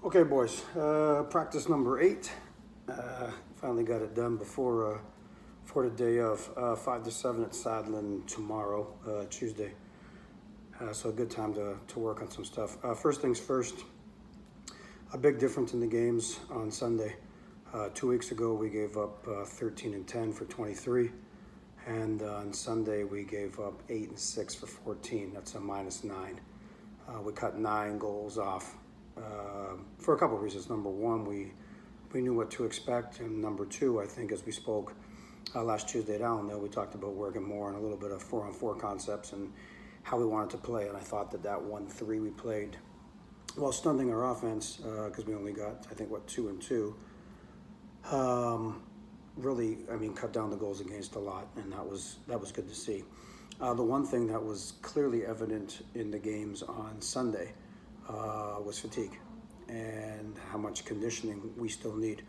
Okay, boys. Practice number 8. Finally got it done before the day of 5 to 7 at Sadlin tomorrow, Tuesday. So a good time to work on some stuff. First things first. A big difference in the games on Sunday. 2 weeks ago we gave up 13 and 10 for 23, and on Sunday we gave up 8 and 6 for 14. That's a -9. We cut 9 goals off. For a couple of reasons. Number one, we knew what to expect, and number two, I think as we spoke last Tuesday at Allendale, we talked about working more on a little bit of 4-on-4 concepts and how we wanted to play, and I thought that 1-3 we played, while stunting our offense, because we only got, I think, 2 and 2, really, cut down the goals against a lot, and that was good to see. The one thing that was clearly evident in the games on Sunday was fatigue and how much conditioning we still need.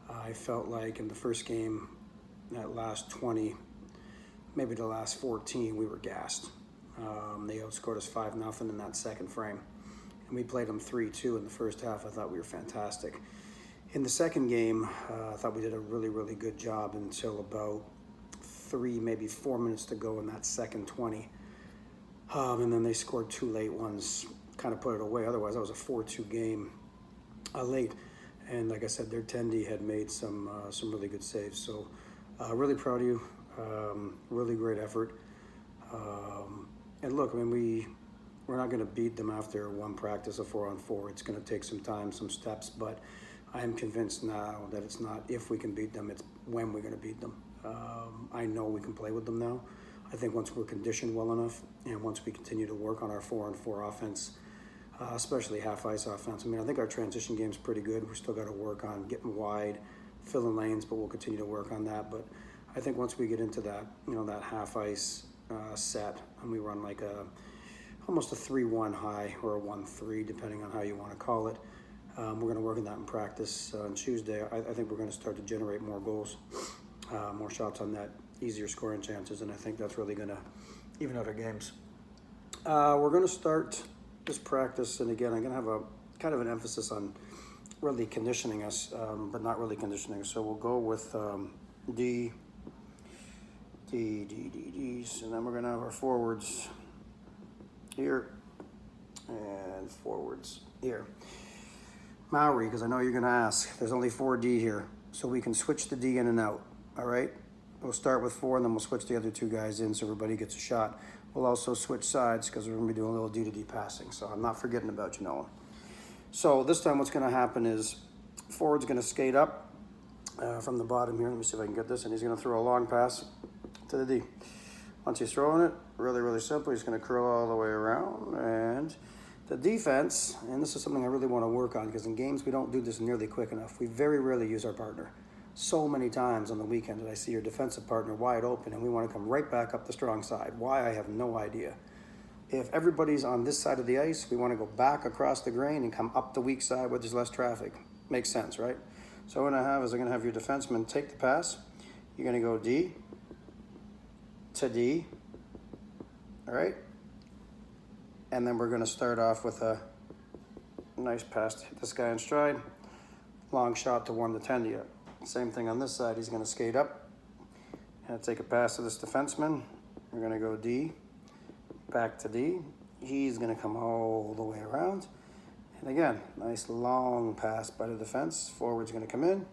I felt like in the first game, that last 20, maybe the last 14, we were gassed. They outscored us 5-0 in that second frame, and we played them 3-2 in the first half. I thought we were fantastic. In the second game, I thought we did a really, really good job until about 3, maybe 4 minutes to go in that second 20. And then they scored 2 late ones, kind of put it away. Otherwise, that was a 4-2 game late. And like I said, their Tendi had made some really good saves. So really proud of you. Really great effort. And look, we're not going to beat them after one practice of 4-on-4. It's going to take some time, some steps, but I am convinced now that it's not if we can beat them, it's when we're going to beat them. I know we can play with them now. I think once we're conditioned well enough, and once we continue to work on our 4-on-4 offense, especially half-ice offense. I think our transition game's pretty good. We've still got to work on getting wide, filling lanes, but we'll continue to work on that. But I think once we get into that, that half-ice set, and we run like almost a 3-1 high or a 1-3, depending on how you want to call it. We're going to work on that in practice on Tuesday. I think we're going to start to generate more goals, more shots on net, easier scoring chances, and I think that's really going to even out our games. We're going to start this practice, and again, I'm going to have a kind of an emphasis on really conditioning us, but not really conditioning us. So we'll go with D's, and then we're going to have our forwards here and forwards here. Maori, because I know you're going to ask. There's only 4 D here, so we can switch the D in and out, all right? We'll start with 4, and then we'll switch the other 2 guys in so everybody gets a shot. We'll also switch sides because we're going to be doing a little D to D passing, so I'm not forgetting about you, Noah. So this time what's going to happen is forward's going to skate up from the bottom here. Let me see if I can get this, and he's going to throw a long pass to the D. Once he's throwing it, really, really simple, he's going to curl all the way around, and the defense, and this is something I really want to work on because in games we don't do this nearly quick enough. We very rarely use our partner. So many times on the weekend that I see your defensive partner wide open and we want to come right back up the strong side. Why, I have no idea. If everybody's on this side of the ice, we want to go back across the grain and come up the weak side where there's less traffic. Makes sense, right? So what I'm going to have your defenseman take the pass. You're going to go D to D, all right? And then we're going to start off with a nice pass to hit this guy in stride. Long shot to warm the Tendi up. Same thing on this side. He's going to skate up and take a pass to this defenseman. We're going to go D, back to D. He's going to come all the way around. And again, nice long pass by the defense. Forward's going to come in.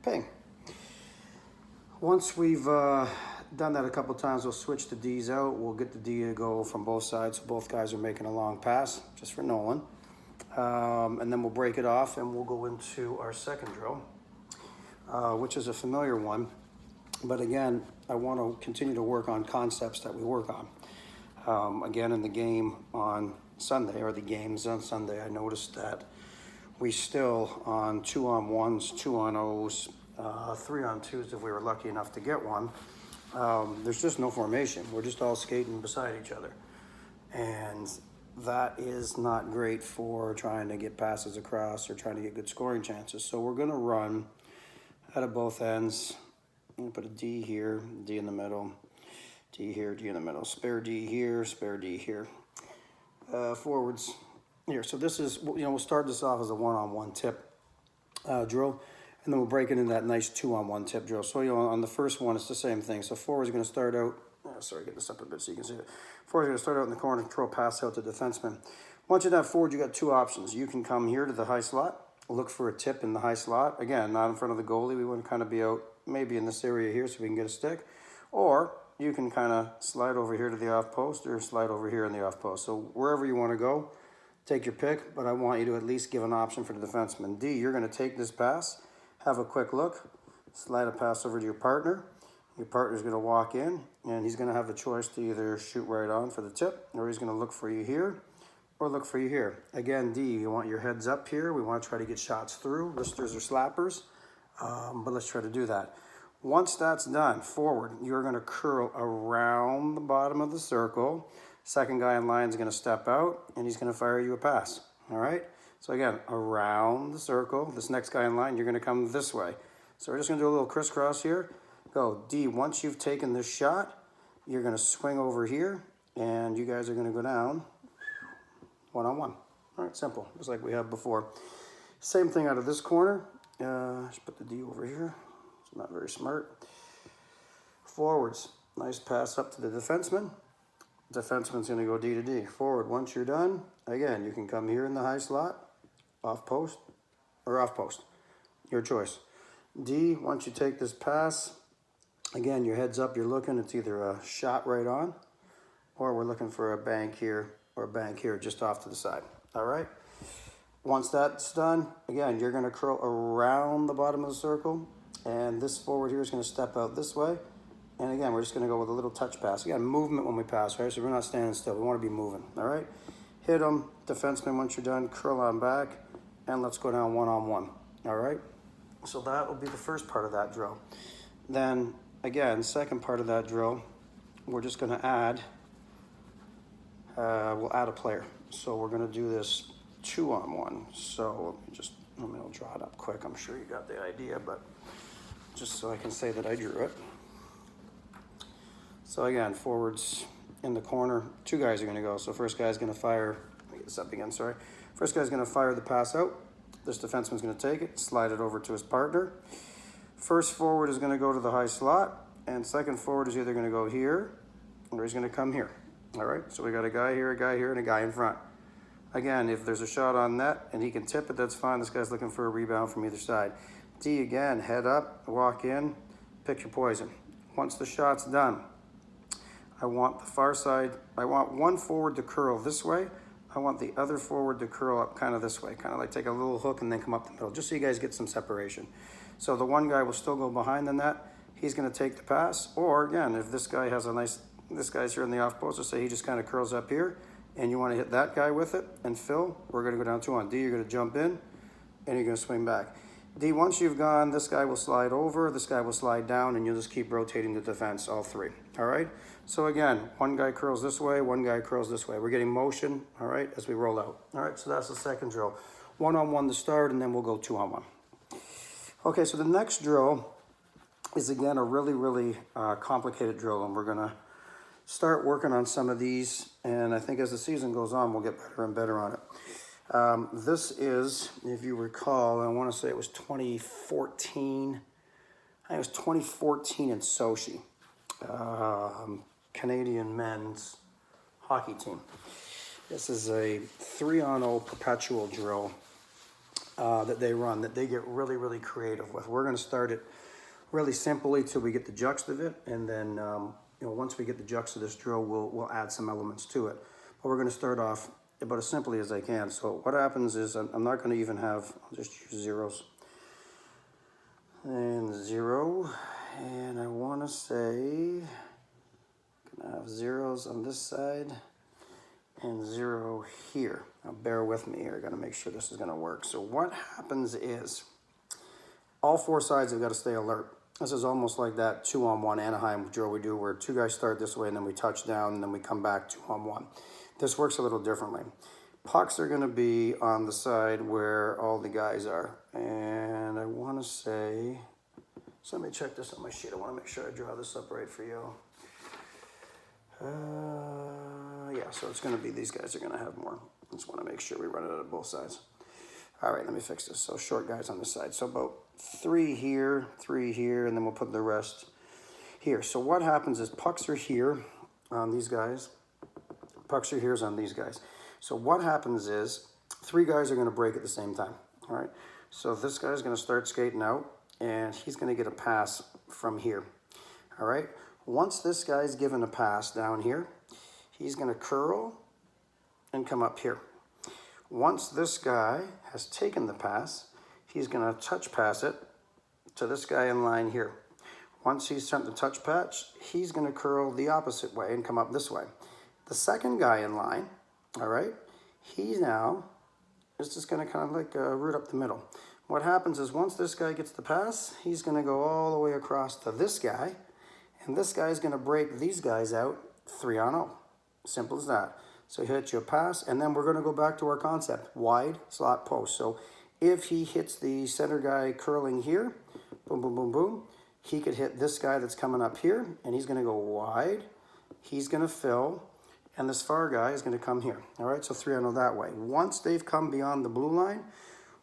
Ping. Once we've done that a couple times, we'll switch the D's out. We'll get the D to go from both sides. So both guys are making a long pass, just for Nolan. And then we'll break it off and we'll go into our second drill, which is a familiar one. But again, I want to continue to work on concepts that we work on. Again, in the game on Sunday, or the games on Sunday, I noticed that we still on 2-on-1s, 2-on-0s, 3-on-2s if we were lucky enough to get one. There's just no formation. We're just all skating beside each other. And that is not great for trying to get passes across or trying to get good scoring chances. So we're going to run out of both ends. I'm going to put a D here, D in the middle, D here, D in the middle. Spare D here, spare D here. Forwards, here. So this is, we'll start this off as a one-on-one tip drill, and then we'll break it into that nice two-on-one tip drill. So, on the first one, it's the same thing. So forward's going to start out, sorry, get this up a bit so you can see it. Forward's going to start out in the corner, throw a pass out to the defenseman. Once you're done forward, you got two options. You can come here to the high slot, look for a tip in the high slot. Again, not in front of the goalie. We want to kind of be out maybe in this area here so we can get a stick. Or you can kind of slide over here to the off post or slide over here in the off post. So wherever you want to go, take your pick, but I want you to at least give an option for the defenseman. D, you're going to take this pass, have a quick look, slide a pass over to your partner. Your partner's going to walk in, and he's going to have the choice to either shoot right on for the tip, or he's going to look for you here, or look for you here. Again, D, you want your heads up here. We want to try to get shots through, wristers or slappers, but let's try to do that. Once that's done, forward, you're going to curl around the bottom of the circle. Second guy in line is going to step out, and he's going to fire you a pass. All right? So again, around the circle. This next guy in line, you're going to come this way. So we're just going to do a little crisscross here. Go. D, once you've taken this shot, you're going to swing over here, and you guys are going to go down one-on-one. All right, simple, just like we have before. Same thing out of this corner. Just put the D over here. It's not very smart. Forwards. Nice pass up to the defenseman. Defenseman's going to go D to D. Forward. Once you're done, again, you can come here in the high slot, off post, or off post. Your choice. D, once you take this pass, again, your head's up, you're looking. It's either a shot right on, or we're looking for a bank here, or a bank here just off to the side. All right? Once that's done, again, you're going to curl around the bottom of the circle, and this forward here is going to step out this way. And again, we're just going to go with a little touch pass. Again, movement when we pass, right? So we're not standing still. We want to be moving, all right? Hit them, defenseman, once you're done, curl on back, and let's go down one-on-one, all right? So that will be the first part of that drill. Then, again, second part of that drill, we're just going to add, we'll add a player. So we're going to do this two-on-one. So I'll draw it up quick. I'm sure you got the idea, but just so I can say that I drew it. So again, forwards in the corner, two guys are going to go. So first guy's going to fire, let me get this up again, sorry. First guy's going to fire the pass out. This defenseman's going to take it, slide it over to his partner. First forward is going to go to the high slot, and second forward is either going to go here or he's going to come here. All right, so we got a guy here, and a guy in front. Again, if there's a shot on net and he can tip it, that's fine. This guy's looking for a rebound from either side. D again, head up, walk in, pick your poison. Once the shot's done, I want the far side, I want one forward to curl this way. I want the other forward to curl up kind of this way, kind of like take a little hook and then come up the middle, just so you guys get some separation. So the one guy will still go behind the net. He's going to take the pass. Or again, if this guy has this guy's here in the off post, let's say he just kind of curls up here, and you want to hit that guy with it and fill, we're going to go down 2-on. D, you're going to jump in, and you're going to swing back. D, once you've gone, this guy will slide over, this guy will slide down, and you'll just keep rotating the defense, all three. All right? So again, one guy curls this way, one guy curls this way. We're getting motion, all right, as we roll out. All right, so that's the second drill. One-on-one to start, and then we'll go 2-on-1. Okay, so the next drill is, again, a really, really complicated drill, and we're going to start working on some of these, and I think as the season goes on, we'll get better and better on it. This is, if you recall, I want to say it was 2014. I think it was 2014 in Sochi, Canadian men's hockey team. This is a 3-on-0 perpetual drill that they run, that they get really, really creative with. We're going to start it really simply till we get the juxt of it, and then once we get the juxt of this drill, we'll add some elements to it. But we're going to start off about as simply as I can. So what happens is I'm not going to even have, I'll just use zeros. And 0, and I want to say, I'm going to have zeros on this side and 0 here. Now bear with me here, I got to make sure this is going to work. So what happens is all four sides have got to stay alert. This is almost like that 2-on-1 Anaheim drill we do, where two guys start this way and then we touch down and then we come back 2-on-1. This works a little differently. Pucks are going to be on the side where all the guys are. And I want to say, so let me check this on my sheet. I want to make sure I draw this up right for you. Yeah, so it's going to be, these guys are going to have more. Just want to make sure we run it at both sides. All right, let me fix this. So short guys on this side. So about 3 here, and then we'll put the rest here. So what happens is pucks are here on these guys. Pucks are here on these guys. So what happens is 3 guys are going to break at the same time. All right. So this guy's going to start skating out, and he's going to get a pass from here. All right. Once this guy's given a pass down here, he's going to curl and come up here. Once this guy has taken the pass, he's going to touch pass it to this guy in line here. Once he's sent the touch patch, he's going to curl the opposite way and come up this way. The second guy in line, all right, he now is just going to kind of like root up the middle. What happens is once this guy gets the pass, he's going to go all the way across to this guy, and this guy's going to break these guys out 3-on-0. Simple as that. So he hits you a pass, and then we're going to go back to our concept, wide slot post. So if he hits the center guy curling here, boom, boom, boom, boom, he could hit this guy that's coming up here, and he's going to go wide. He's going to fill, and this far guy is going to come here. All right, so 3-on-0 that way. Once they've come beyond the blue line,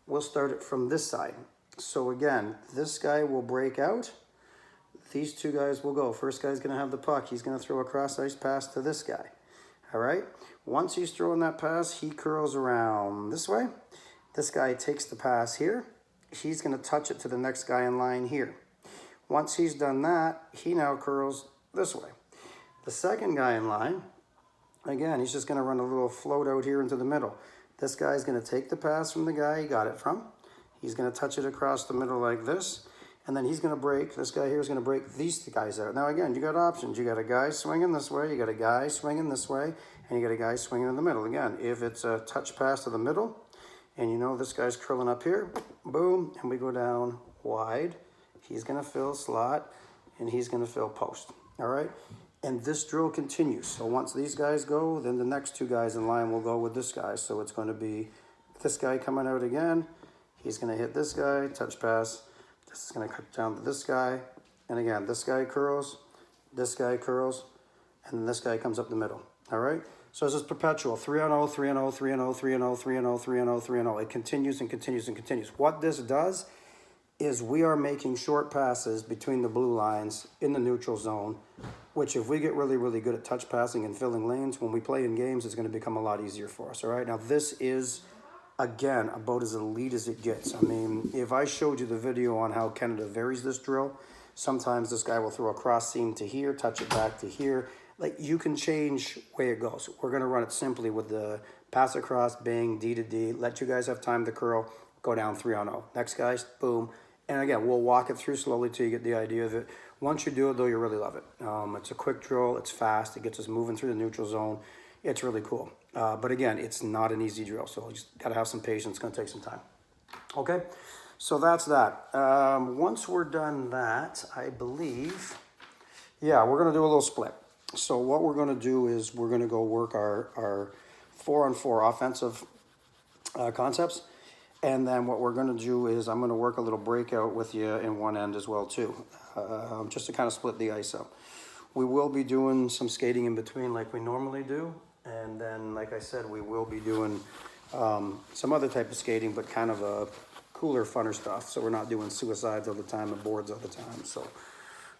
we'll start it from this side. So again, this guy will break out. These 2 guys will go. First guy's going to have the puck. He's going to throw a cross-ice pass to this guy. All right, once he's throwing that pass, he curls around this way. This guy takes the pass here. He's going to touch it to the next guy in line here. Once he's done that, he now curls this way. The second guy in line, again, he's just going to run a little float out here into the middle. This guy's going to take the pass from the guy he got it from. He's going to touch it across the middle like this. And then he's going to break, this guy here is going to break these 2 guys out. Now, again, you got options. You got a guy swinging this way, you got a guy swinging this way, and you got a guy swinging in the middle. Again, if it's a touch pass to the middle, and you know this guy's curling up here, boom, and we go down wide. He's going to fill slot, and he's going to fill post. All right? And this drill continues. So once these guys go, then the next 2 guys in line will go with this guy. So it's going to be this guy coming out again. He's going to hit this guy, touch pass. This is going to cut down to this guy. And again, this guy curls, and then this guy comes up the middle. All right? So this is perpetual. 3-on-0, 3-on-0, 3-on-0, 3-on-0, 3-on-0, 3-on-0, 3-on-0. It continues and continues and continues. What this does is we are making short passes between the blue lines in the neutral zone, which if we get really, really good at touch passing and filling lanes, when we play in games, it's going to become a lot easier for us. All right? Now, this is, again, about as elite as it gets. I mean, if I showed you the video on how Canada varies this drill, sometimes this guy will throw a cross seam to here, touch it back to here. Like, you can change where it goes. We're going to run it simply with the pass across, bang, D to D, let you guys have time to curl, go down 3-on-0. Next guys, boom. And again, we'll walk it through slowly till you get the idea of it. Once you do it, though, you really love it. It's a quick drill. It's fast. It gets us moving through the neutral zone. It's really cool. But again, it's not an easy drill, so you just got to have some patience. It's going to take some time. Okay, so that's that. Once we're done that, I believe, yeah, we're going to do a little split. So what we're going to do is we're going to go work our 4-on-4 offensive concepts. And then what we're going to do is I'm going to work a little breakout with you in one end as well, too, just to kind of split the ice up. We will be doing some skating in between like we normally do. And then, like I said, we will be doing some other type of skating, but kind of a cooler, funner stuff. So we're not doing suicides all the time and boards all the time. So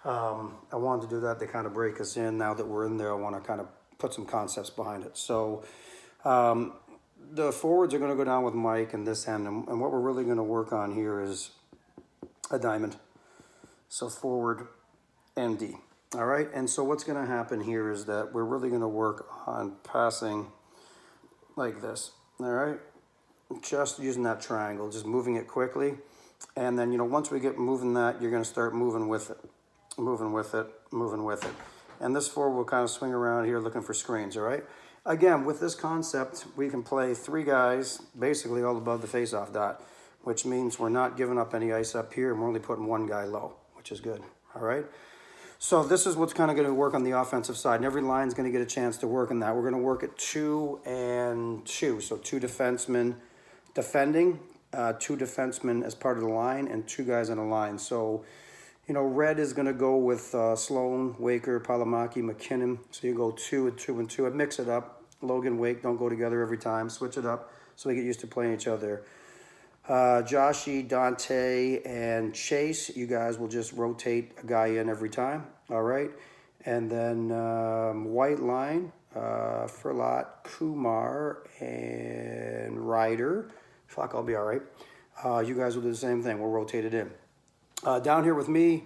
I wanted to do that to kind of break us in. Now that we're in there, I want to kind of put some concepts behind it. So the forwards are going to go down with Mike and this end. And what we're really going to work on here is a diamond. So forward and D. All right. And so what's going to happen here is that we're really going to work on passing like this. All right. Just using that triangle, just moving it quickly. And then, you know, once we get moving that, you're going to start moving with it, moving with it, moving with it. And this forward will kind of swing around here looking for screens. All right. Again, with this concept, we can play 3 guys basically all above the face-off dot, which means we're not giving up any ice up here, and we're only putting 1 guy low, which is good. All right. So this is what's kind of going to work on the offensive side, and every line's going to get a chance to work on that. We're going to work at 2 and 2, so 2 defensemen defending, 2 defensemen as part of the line, and 2 guys on a line. So, you know, red is going to go with Sloan, Waker, Palomaki, McKinnon. So you go 2 and 2 and 2 and mix it up. Logan, Wake don't go together every time. Switch it up so we get used to playing each other. Joshy, Dante, and Chase, you guys will just rotate a guy in every time. All right. And then White Line, Furlot, Kumar, and Ryder. Fuck, I'll be all right. You guys will do the same thing. We'll rotate it in. Down here with me,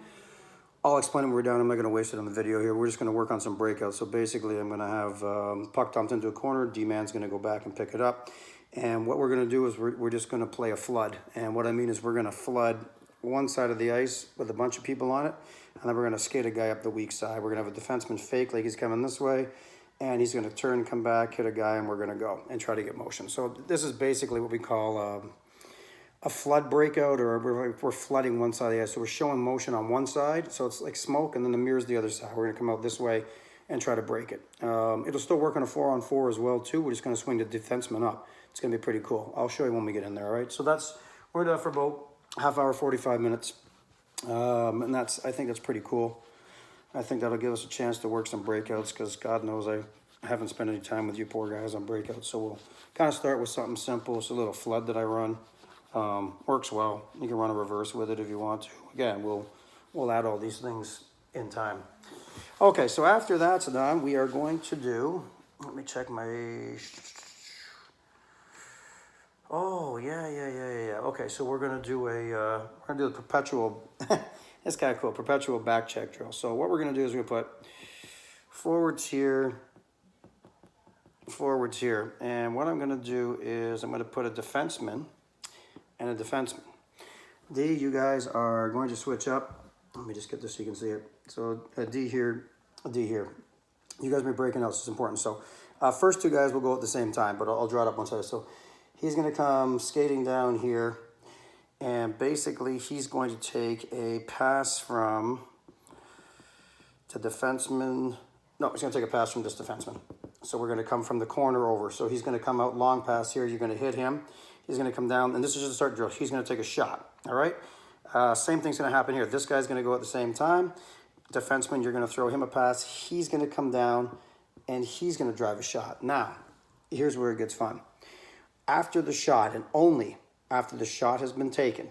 I'll explain when we're down. I'm not going to waste it on the video here. We're just going to work on some breakouts. So basically, I'm going to have puck dumped into a corner. D-man's going to go back and pick it up. And what we're going to do is we're just going to play a flood. And what I mean is we're going to flood one side of the ice with a bunch of people on it. And then we're going to skate a guy up the weak side. We're going to have a defenseman fake like he's coming this way. And he's going to turn, come back, hit a guy, and we're going to go and try to get motion. So this is basically what we call a flood breakout, or we're flooding one side of the ice. So we're showing motion on one side. So it's like smoke, and then the mirror's the other side. We're going to come out this way and try to break it. It'll still work on a 4-on-4 as well, too. We're just going to swing the defenseman up. It's going to be pretty cool. I'll show you when we get in there, all right? So we're there for about half hour, 45 minutes. And I think that's pretty cool. I think that'll give us a chance to work some breakouts because God knows I haven't spent any time with you poor guys on breakouts. So we'll kind of start with something simple. It's a little flood that I run. Works well. You can run a reverse with it if you want to. Again, we'll add all these things in time. Okay, so after that's done, we are going to do, let me check my... Oh, yeah. Okay, so we're going to do the perpetual, it's kind of cool, perpetual back check drill. So what we're going to do is we're going to put forwards here. And what I'm going to do is I'm going to put a defenseman and a defenseman. D, you guys are going to switch up. Let me just get this so you can see it. So a D here, a D here. You guys will be breaking out, so it's important. So first two guys will go at the same time, but I'll draw it up one side. So he's going to come skating down here, and basically he's going to take a pass from the defenseman. No, he's going to take a pass from this defenseman. So we're going to come from the corner over. So he's going to come out long pass here. You're going to hit him. He's going to come down, and this is just a start drill. He's going to take a shot, all right? Same thing's going to happen here. This guy's going to go at the same time. Defenseman, you're going to throw him a pass. He's going to come down, and he's going to drive a shot. Now, here's where it gets fun. After the shot, and only after the shot has been taken,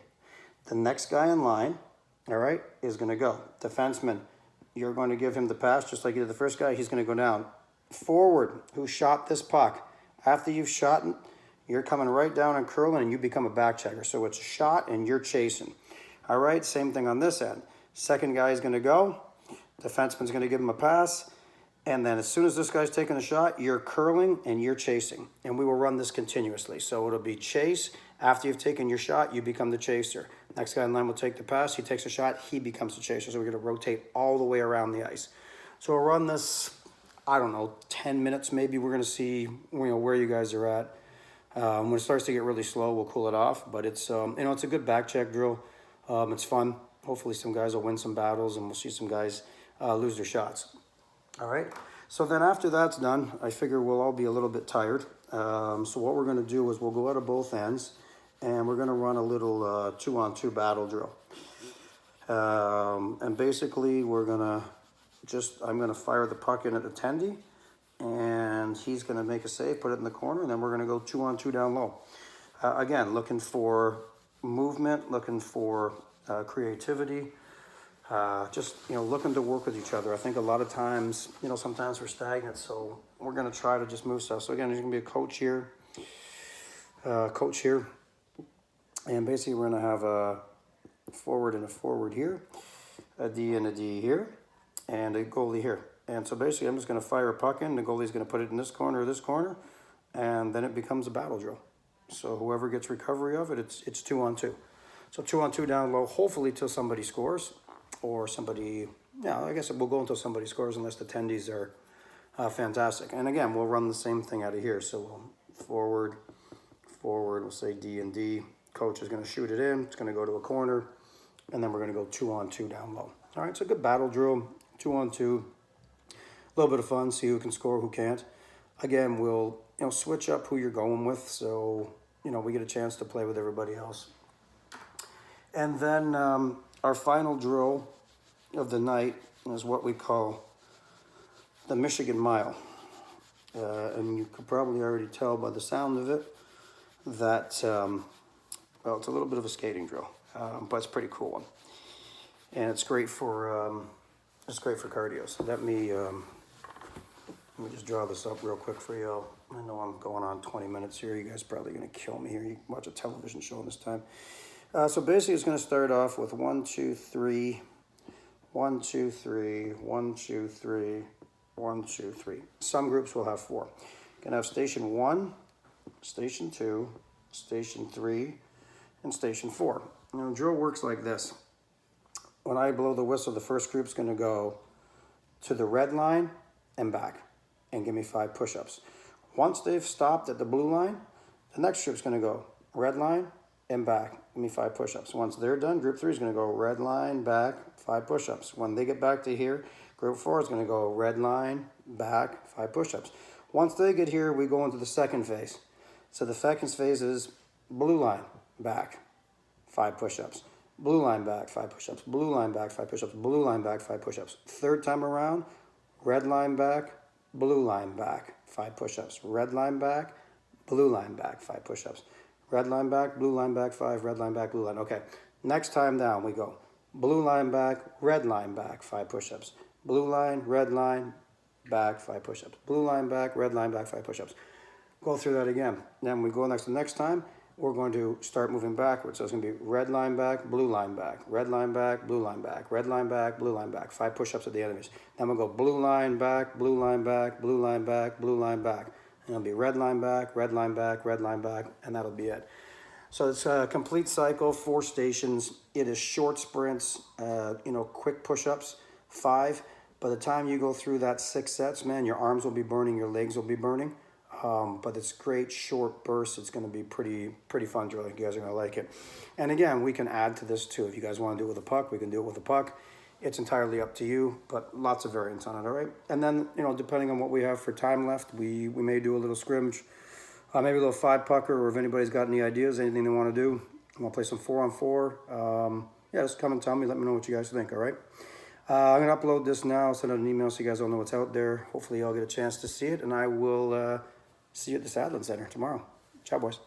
the next guy in line, all right, is going to go. Defenseman, you're going to give him the pass just like you did the first guy. He's going to go down. Forward, who shot this puck, after you've shot it, you're coming right down and curling, and you become a back checker. So it's a shot, and you're chasing. All right, same thing on this end. Second guy is going to go. Defenseman's going to give him a pass. And then as soon as this guy's taking a shot, you're curling and you're chasing. And we will run this continuously. So it'll be chase. After you've taken your shot, you become the chaser. Next guy in line will take the pass. He takes a shot. He becomes the chaser. So we're going to rotate all the way around the ice. So we'll run this, I don't know, 10 minutes maybe. We're going to see where you guys are at. When it starts to get really slow, we'll cool it off. But it's it's a good back check drill. It's fun. Hopefully some guys will win some battles, and we'll see some guys lose their shots. All right. So then after that's done, I figure we'll all be a little bit tired. So what we're going to do is we'll go out of both ends, and we're going to run a little 2-on-2 battle drill. And basically we're going to I'm going to fire the puck in at the tendy, and he's going to make a save, put it in the corner, and then we're going to go 2-on-2 down low. Again, looking for movement, looking for creativity. Just looking to work with each other. I think a lot of times, sometimes we're stagnant, so we're going to try to just move stuff. So again, there's going to be a coach here, and basically we're going to have a forward and a forward here, a D and a D here, and a goalie here. And so basically I'm just going to fire a puck in, the goalie's going to put it in this corner or this corner, and then it becomes a battle drill. So whoever gets recovery of it, it's 2-on-2. So 2-on-2 down low, hopefully till somebody scores. Or somebody, I guess we'll go until somebody scores unless the tendies are fantastic. And again, we'll run the same thing out of here. So we'll forward, we'll say D and D. Coach is going to shoot it in. It's going to go to a corner. And then we're going to go 2-on-2 down low. All right, so good battle drill, 2-on-2. A little bit of fun, see who can score, who can't. Again, we'll switch up who you're going with. So, we get a chance to play with everybody else. And then our final drill of the night is what we call the Michigan Mile. And you could probably already tell by the sound of it that, well, it's a little bit of a skating drill, but it's a pretty cool one. And it's great for cardio. So let me just draw this up real quick for y'all. I know I'm going on 20 minutes here. You guys are probably going to kill me here. You watch a television show this time. So basically it's going to start off with 1, 2, 3, 1, 2, 3, 1, 2, 3, 1, 2, 3. Some groups will have 4. You can have station 1, station 2, station 3, and station 4. Now the drill works like this. When I blow the whistle, the first group's going to go to the red line and back and give me 5 push-ups. Once they've stopped at the blue line, the next group's going to go red line and back, give me 5 push-ups. Once they're done, group 3 is going to go red line, back, 5 push-ups. When they get back to here, group 4 is going to go red line, back, 5 push-ups. Once they get here, we go into the second phase. So the second phase is blue line, back, 5 push-ups. Blue line back, 5 push-ups. Blue line back, 5 push-ups. Blue line back, 5 push-ups. Third time around, red line back, blue line back, 5 push-ups. Red line back, blue line back, 5 push-ups. Red line back, blue line back, 5. Red line back, blue line. Okay, next time down we go. Blue line back, red line back, 5 push-ups. Blue line, red line, back, 5 push-ups. Blue line back, red line back, 5 push-ups. Go through that again. Then we go next time. We're going to start moving backwards. So it's going to be red line back, blue line back, red line back, blue line back, red line back, blue line back. 5 push-ups at the enemies. Then we'll go blue line back, blue line back, blue line back, blue line back. And it'll be red line back, red line back, red line back, and that'll be it. So it's a complete cycle, 4 stations. It is short sprints, quick push-ups, 5. By the time you go through that 6 sets, man, your arms will be burning, your legs will be burning. But it's great short bursts. It's going to be pretty fun drill. You guys are going to like it. And again, we can add to this too. If you guys want to do it with a puck, we can do it with a puck. It's entirely up to you, but lots of variants on it, all right? And then, depending on what we have for time left, we may do a little scrimmage, maybe a little 5-pucker, or if anybody's got any ideas, anything they want to do. I'm going to play some 4-on-4. Yeah, just come and tell me. Let me know what you guys think, all right? I'm going to upload this now, send out an email so you guys all know what's out there. Hopefully y'all get a chance to see it, and I will see you at the Sadland Center tomorrow. Ciao, boys.